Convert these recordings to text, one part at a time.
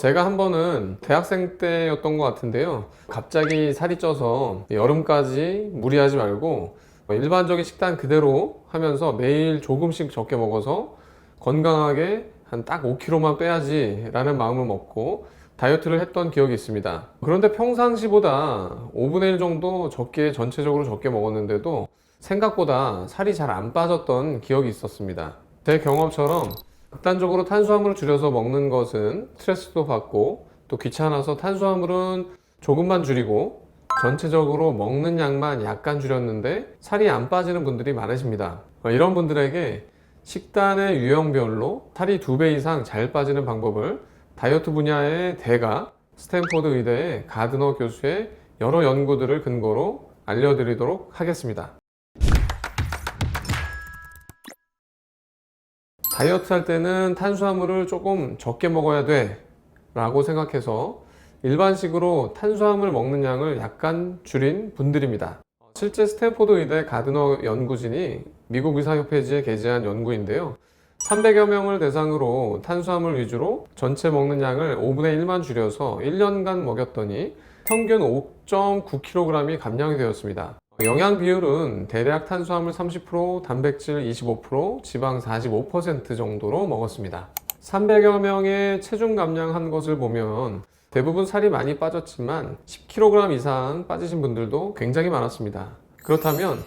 제가 한 번은 대학생 때였던 것 같은데요. 갑자기 살이 쪄서 여름까지 무리하지 말고 일반적인 식단 그대로 하면서 매일 조금씩 적게 먹어서 건강하게 한 딱 5kg만 빼야지 라는 마음을 먹고 다이어트를 했던 기억이 있습니다. 그런데 평상시보다 5분의 1 정도 전체적으로 적게 먹었는데도 생각보다 살이 잘 안 빠졌던 기억이 있었습니다. 제 경험처럼 극단적으로 탄수화물을 줄여서 먹는 것은 스트레스도 받고 또 귀찮아서 탄수화물은 조금만 줄이고 전체적으로 먹는 양만 약간 줄였는데 살이 안 빠지는 분들이 많으십니다. 이런 분들에게 식단의 유형별로 살이 2배 이상 잘 빠지는 방법을 다이어트 분야의 대가 스탠포드 의대의 가드너 교수의 여러 연구들을 근거로 알려드리도록 하겠습니다. 다이어트 할 때는 탄수화물을 조금 적게 먹어야 돼 라고 생각해서 일반식으로 탄수화물 먹는 양을 약간 줄인 분들입니다. 실제 스탠포드 의대 가드너 연구진이 미국 의사협회지에 게재한 연구인데요. 300여 명을 대상으로 탄수화물 위주로 전체 먹는 양을 5분의 1만 줄여서 1년간 먹였더니 평균 5.9kg이 감량이 되었습니다. 영양 비율은 대략 탄수화물 30%, 단백질 25%, 지방 45% 정도로 먹었습니다. 300여 명의 체중 감량한 것을 보면 대부분 살이 많이 빠졌지만 10kg 이상 빠지신 분들도 굉장히 많았습니다. 그렇다면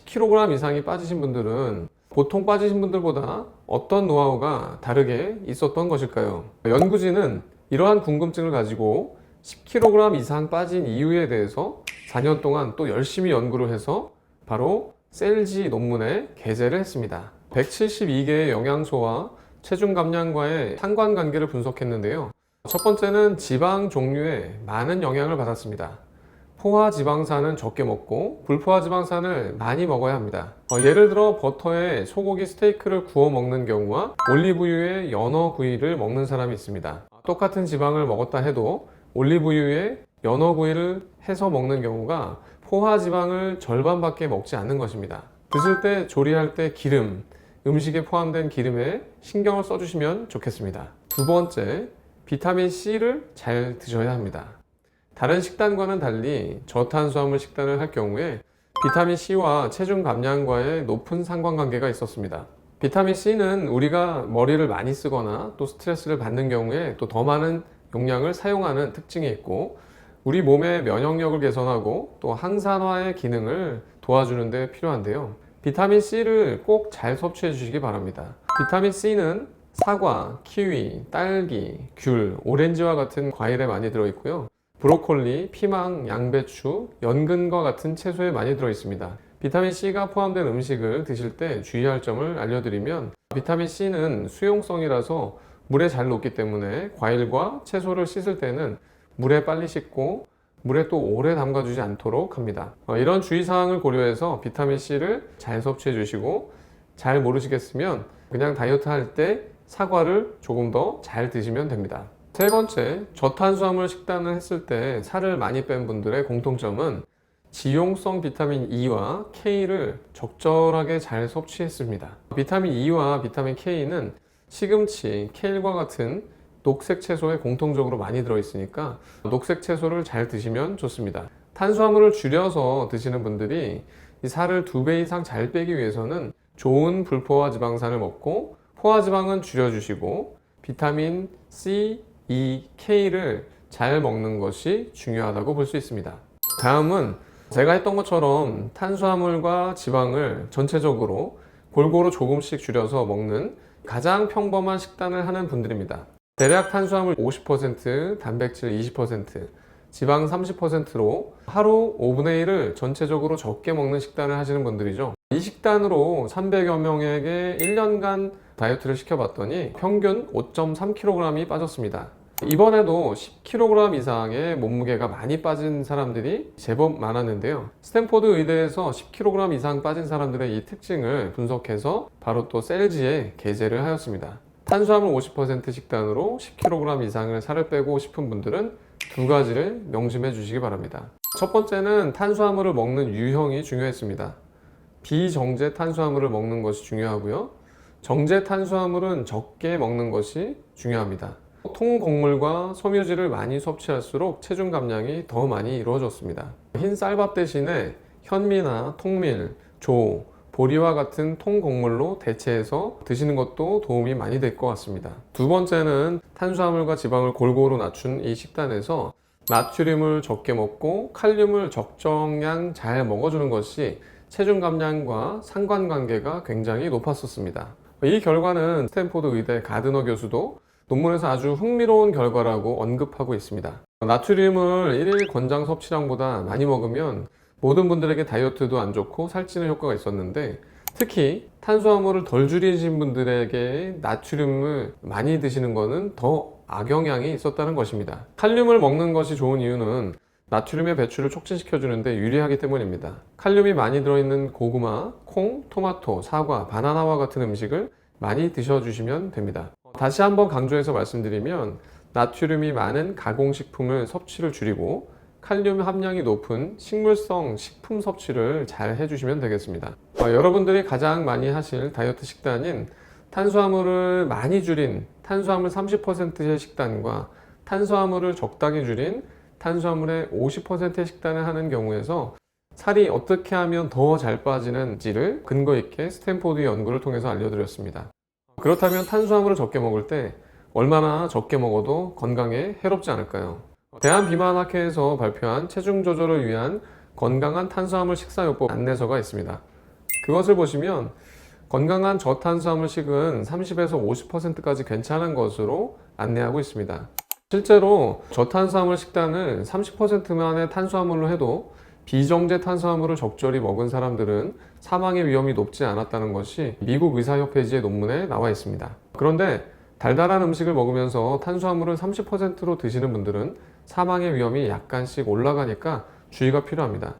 10kg 이상이 빠지신 분들은 보통 빠지신 분들보다 어떤 노하우가 다르게 있었던 것일까요? 연구진은 이러한 궁금증을 가지고 10kg 이상 빠진 이유에 대해서 4년 동안 또 열심히 연구를 해서 바로 셀지 논문에 게재를 했습니다. 172개의 영양소와 체중 감량과의 상관관계를 분석했는데요. 첫 번째는 지방 종류에 많은 영향을 받았습니다. 포화 지방산은 적게 먹고 불포화 지방산을 많이 먹어야 합니다. 예를 들어 버터에 소고기 스테이크를 구워 먹는 경우와 올리브유에 연어 구이를 먹는 사람이 있습니다. 똑같은 지방을 먹었다 해도 올리브유에 연어 구이를 해서 먹는 경우가 포화 지방을 절반밖에 먹지 않는 것입니다. 드실 때 조리할 때 기름, 음식에 포함된 기름에 신경을 써주시면 좋겠습니다. 두 번째, 비타민 C를 잘 드셔야 합니다. 다른 식단과는 달리 저탄수화물 식단을 할 경우에 비타민 C와 체중 감량과의 높은 상관관계가 있었습니다. 비타민 C는 우리가 머리를 많이 쓰거나 또 스트레스를 받는 경우에 또 더 많은 용량을 사용하는 특징이 있고 우리 몸의 면역력을 개선하고 또 항산화의 기능을 도와주는 데 필요한데요. 비타민 C를 꼭 잘 섭취해 주시기 바랍니다. 비타민 C는 사과, 키위, 딸기, 귤, 오렌지와 같은 과일에 많이 들어있고요. 브로콜리, 피망, 양배추, 연근과 같은 채소에 많이 들어있습니다. 비타민 C가 포함된 음식을 드실 때 주의할 점을 알려드리면 비타민 C는 수용성이라서 물에 잘 녹기 때문에 과일과 채소를 씻을 때는 물에 빨리 씻고 물에 또 오래 담가두지 않도록 합니다. 이런 주의사항을 고려해서 비타민 C를 잘 섭취해 주시고 잘 모르시겠으면 그냥 다이어트 할 때 사과를 조금 더 잘 드시면 됩니다. 세 번째, 저탄수화물 식단을 했을 때 살을 많이 뺀 분들의 공통점은 지용성 비타민 E와 K를 적절하게 잘 섭취했습니다. 비타민 E와 비타민 K는 시금치, 케일과 같은 녹색 채소에 공통적으로 많이 들어있으니까 녹색 채소를 잘 드시면 좋습니다. 탄수화물을 줄여서 드시는 분들이 이 살을 2배 이상 잘 빼기 위해서는 좋은 불포화 지방산을 먹고 포화 지방은 줄여주시고 비타민 C, E, K를 잘 먹는 것이 중요하다고 볼 수 있습니다. 다음은 제가 했던 것처럼 탄수화물과 지방을 전체적으로 골고루 조금씩 줄여서 먹는 가장 평범한 식단을 하는 분들입니다. 대략 탄수화물 50%, 단백질 20%, 지방 30%로 하루 5분의 1을 전체적으로 적게 먹는 식단을 하시는 분들이죠. 이 식단으로 300여 명에게 1년간 다이어트를 시켜봤더니 평균 5.3kg이 빠졌습니다. 이번에도 10kg 이상의 몸무게가 많이 빠진 사람들이 제법 많았는데요. 스탠포드 의대에서 10kg 이상 빠진 사람들의 이 특징을 분석해서 바로 또 셀지에 게재를 하였습니다. 탄수화물 50% 식단으로 10kg 이상을 살을 빼고 싶은 분들은 두 가지를 명심해 주시기 바랍니다. 첫 번째는 탄수화물을 먹는 유형이 중요했습니다. 비정제 탄수화물을 먹는 것이 중요하고요. 정제 탄수화물은 적게 먹는 것이 중요합니다. 통곡물과 섬유질을 많이 섭취할수록 체중 감량이 더 많이 이루어졌습니다. 흰 쌀밥 대신에 현미나 통밀, 조, 보리와 같은 통곡물로 대체해서 드시는 것도 도움이 많이 될 것 같습니다. 두 번째는 탄수화물과 지방을 골고루 낮춘 이 식단에서 나트륨을 적게 먹고 칼륨을 적정량 잘 먹어주는 것이 체중 감량과 상관관계가 굉장히 높았었습니다. 이 결과는 스탠포드 의대 가드너 교수도 논문에서 아주 흥미로운 결과라고 언급하고 있습니다. 나트륨을 일일 권장 섭취량보다 많이 먹으면 모든 분들에게 다이어트도 안 좋고 살찌는 효과가 있었는데, 특히 탄수화물을 덜 줄이신 분들에게 나트륨을 많이 드시는 것은 더 악영향이 있었다는 것입니다. 칼륨을 먹는 것이 좋은 이유는 나트륨의 배출을 촉진시켜 주는데 유리하기 때문입니다. 칼륨이 많이 들어있는 고구마, 콩, 토마토, 사과, 바나나와 같은 음식을 많이 드셔주시면 됩니다. 다시 한번 강조해서 말씀드리면 나트륨이 많은 가공식품을 섭취를 줄이고 칼륨 함량이 높은 식물성 식품 섭취를 잘 해주시면 되겠습니다. 여러분들이 가장 많이 하실 다이어트 식단인 탄수화물을 많이 줄인 탄수화물 30%의 식단과 탄수화물을 적당히 줄인 탄수화물의 50%의 식단을 하는 경우에서 살이 어떻게 하면 더 잘 빠지는지를 근거 있게 스탠포드 연구를 통해서 알려드렸습니다. 그렇다면 탄수화물을 적게 먹을 때 얼마나 적게 먹어도 건강에 해롭지 않을까요? 대한비만학회에서 발표한 체중 조절을 위한 건강한 탄수화물 식사요법 안내서가 있습니다. 그것을 보시면 건강한 저탄수화물식은 30에서 50%까지 괜찮은 것으로 안내하고 있습니다. 실제로 저탄수화물 식단을 30%만의 탄수화물로 해도 비정제 탄수화물을 적절히 먹은 사람들은 사망의 위험이 높지 않았다는 것이 미국 의사협회지의 논문에 나와 있습니다. 그런데 달달한 음식을 먹으면서 탄수화물을 30%로 드시는 분들은 사망의 위험이 약간씩 올라가니까 주의가 필요합니다.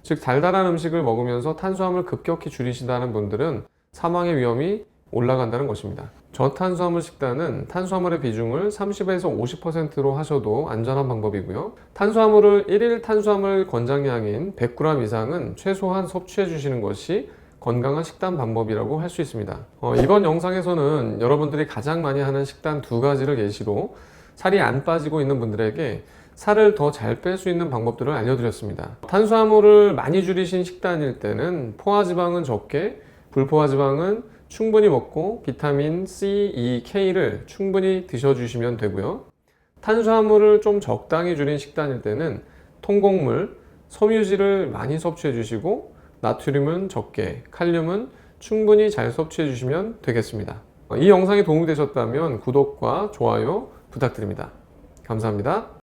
즉 달달한 음식을 먹으면서 탄수화물 급격히 줄이신다는 분들은 사망의 위험이 올라간다는 것입니다. 저탄수화물 식단은 탄수화물의 비중을 30에서 50%로 하셔도 안전한 방법이고요. 탄수화물을 1일 탄수화물 권장량인 100g 이상은 최소한 섭취해 주시는 것이 건강한 식단 방법이라고 할 수 있습니다. 이번 영상에서는 여러분들이 가장 많이 하는 식단 두 가지를 예시로 살이 안 빠지고 있는 분들에게 살을 더 잘 뺄 수 있는 방법들을 알려드렸습니다. 탄수화물을 많이 줄이신 식단일 때는 포화지방은 적게, 불포화지방은 충분히 먹고 비타민 C, E, K를 충분히 드셔주시면 되고요. 탄수화물을 좀 적당히 줄인 식단일 때는 통곡물, 섬유질을 많이 섭취해 주시고 나트륨은 적게, 칼륨은 충분히 잘 섭취해 주시면 되겠습니다. 이 영상이 도움이 되셨다면 구독과 좋아요 부탁드립니다. 감사합니다.